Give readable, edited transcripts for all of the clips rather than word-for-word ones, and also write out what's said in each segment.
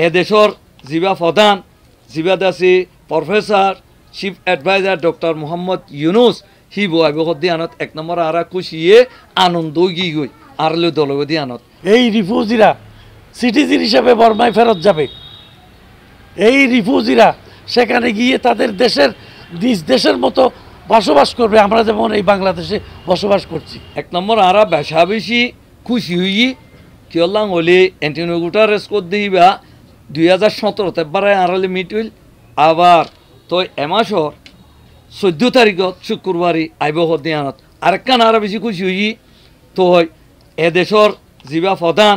এদেশর জিবা প্রধান জিবাদ আছে professor chief adviser doctor Mohammad Yunus হি বহাবদি আনত এক নম্বর আরা খুশিয়ে আনন্দ গি গই আরলে দলবদি আনত এই রিফিউজিরা সিটিজেন হিসাবে বর্মায় ফেরত যাবে। এই রিফিউজিরা সেখানে গিয়ে তাদের দেশের নিজ দেশের মতো বসবাস করবে, আমরা যেমন এই বাংলাদেশে বসবাস করছি। এক নম্বর আরা বেশা বেশি খুশি হই কিয়লাং হলে অ্যান্টনিও গুটারেস কর দিবা 2017 বারে আরালে মিট হইল আবার তো এমাসর 14 তারিখত শুক্রবারই আইব হদি আনত আরেকখান আরো বেশি খুশি হই তো এদেশর জিবা প্রধান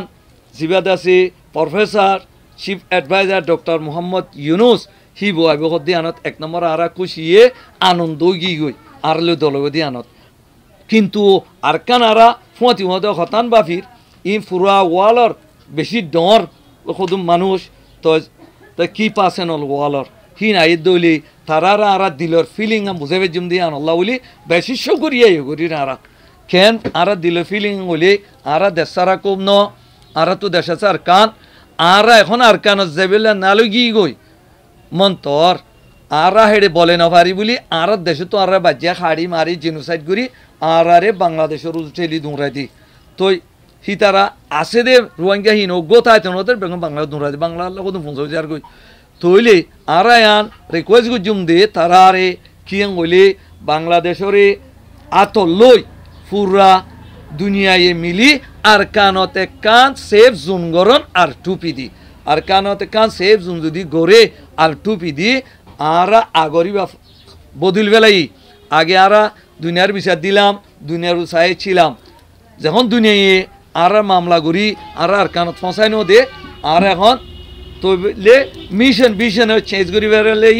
জিবাদ আছে professor chief adviser doctor Mohammad Yunus হি বহাইব হদি আনত এক নম্বর আরা খুশিয়ে আনন্দ গি গই আরলে দলবদি আনত কিন্তু আরকান আরা ফুঁয়াতি মতো হতান বাফির ই ফুরা ওয়ালর বেশি ডর খুদুম মানুষ তো কি পাছেন অল ওয়ালর হি নাই দৌলি তারা আরা দিলর ফিলিং বুঝে বেজুম দিয়ে আনল্লা বলি বেশি করিয়ে করি আরা কেন আরা দিলর ফিলিং বলি আরা দেশারা কম ন আরা তো দেশ আছে আরকান আরা এখন আরকানত যাবেলে নালো গি গই মন্তর আরা হেডে বলে না পারি বলি আর দেশে তো আর বাজিয়া খাড়ি মারি জেনোসাইড করি আরে বাংলাদেশের ঠেলি দৌড়াই দি তো হি তারা আছে দে রোহিঙ্গা হীন গোথায় তোদের বেগম বাংলা দৌড়াই দি বাংলা কত পৌঁছাই আর কই তৈলে আরা আন রিকোয়েস্ট গুজুম দে তারা আরে কিয়াং বলে বাংলাদেশরে আত লই পুরা দুনিয়ায় মিলি আর কানতে কান সেফ জোন গরন আর টুপি দি আর কানতে কান সেফ জোন যদি গড়ে আর টুপি দি আরা আগরি বা বদল বেলাই আগে আরা দুনিয়ার বিচার দিলাম দুনিয়ার উৎসাহে ছিলাম যখন দুনিয়ায় আর মামলা করি আর কানত ফসাই নো দে আর এখন তো মিশন ভিশন চেঞ্জ করি বেড়ালে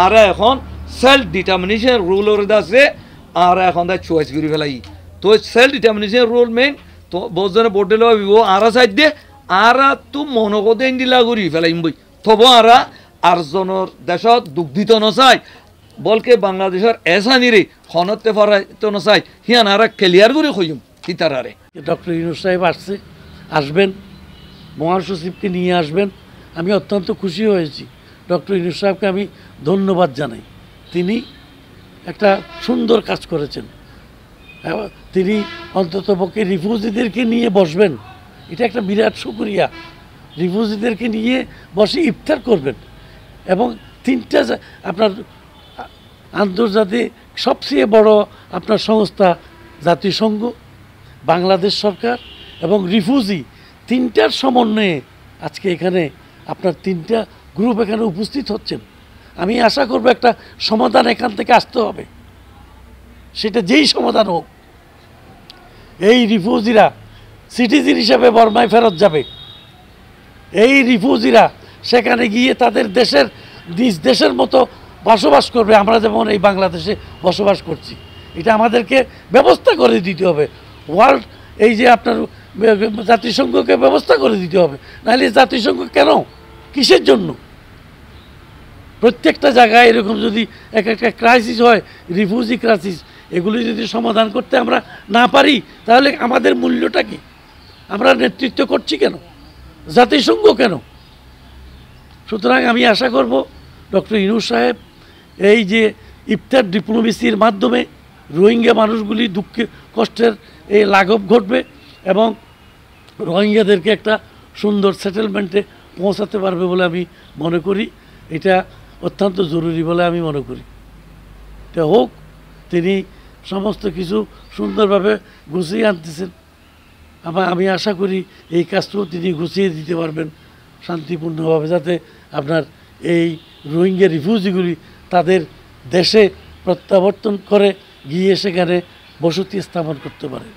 আর এখন সেলফ ডিটারমিনেশন রুল আছে আর এখন তাই চয়েস করি ফেলাই তো সেলফ ডিটারমিনেশন রুল মেইন তো বহুজনে ভোট দিলে আর সাইড দিয়ে আর তো মনকদে দিলা করি ফেলাই বই তব আর জনের দেশত দুগ্ধিত নচাই বলকে বাংলাদেশের এসানিরে খনতে ফরাইতে নচাই হিয়ান আর ক্লিয়ার করে কইম সীতারারে ডক্টর ইউনুস সাহেব আসবেন মহাসচিবকে নিয়ে আসবেন। আমি অত্যন্ত খুশি হয়েছি। ডক্টর ইউনুস সাহেবকে আমি ধন্যবাদ জানাই। তিনি একটা সুন্দর কাজ করেছেন। তিনি অন্ততপক্ষে রিফিউজিদেরকে নিয়ে বসবেন, এটা একটা বিরাট শুকরিয়া। রিফিউজিদেরকে নিয়ে বসে ইফতার করবেন এবং তিনটা আপনার আন্তর্জাতিক সবচেয়ে বড় আপনার সংস্থা জাতিসংঘ, বাংলাদেশ সরকার এবং রিফিউজি তিনটার সমন্বয়ে আজকে এখানে আপনার তিনটা গ্রুপ এখানে উপস্থিত হচ্ছেন। আমি আশা করব একটা সমাধান এখান থেকে আসতে হবে, সেটা যেই সমাধান হোক। এই রিফিউজিরা সিটিজেন হিসাবে বর্মায় ফেরত যাবে। এই রিফিউজিরা সেখানে গিয়ে তাদের দেশের নিজ দেশের মতো বসবাস করবে, আমরা যেমন এই বাংলাদেশে বসবাস করছি। এটা আমাদেরকে ব্যবস্থা করে দিতে হবে। ওয়ার্ল্ড এই যে আপনার জাতিসংঘকে ব্যবস্থা করে দিতে হবে, নাহলে জাতিসংঘ কেন, কিসের জন্য? প্রত্যেকটা জায়গায় এরকম যদি এক একটা ক্রাইসিস হয়, রিফিউজি ক্রাইসিস, এগুলি যদি সমাধান করতে আমরা না পারি তাহলে আমাদের মূল্যটা কি? আমরা নেতৃত্ব করছি কেন, জাতিসংঘ কেন? সুতরাং আমি আশা করব ডক্টর ইউনুস সাহেব এই যে ইফতার ডিপ্লোমেসির মাধ্যমে রোহিঙ্গা মানুষগুলি দুঃখে কষ্টের এই লাঘব ঘটবে এবং রোহিঙ্গাদেরকে একটা সুন্দর সেটেলমেন্টে পৌঁছাতে পারবে বলে আমি মনে করি। এটা অত্যন্ত জরুরি বলে আমি মনে করি। এটা হোক, তিনি সমস্ত কিছু সুন্দরভাবে গুছিয়ে আনতেছেন। আমি আশা করি এই কাজটাও তিনি গুছিয়ে দিতে পারবেন শান্তিপূর্ণভাবে, যাতে আপনার এই রোহিঙ্গা রিফিউজিগুলি তাদের দেশে প্রত্যাবর্তন করে গিয়ে সেখানে বসতি স্থাপন করতে পারে।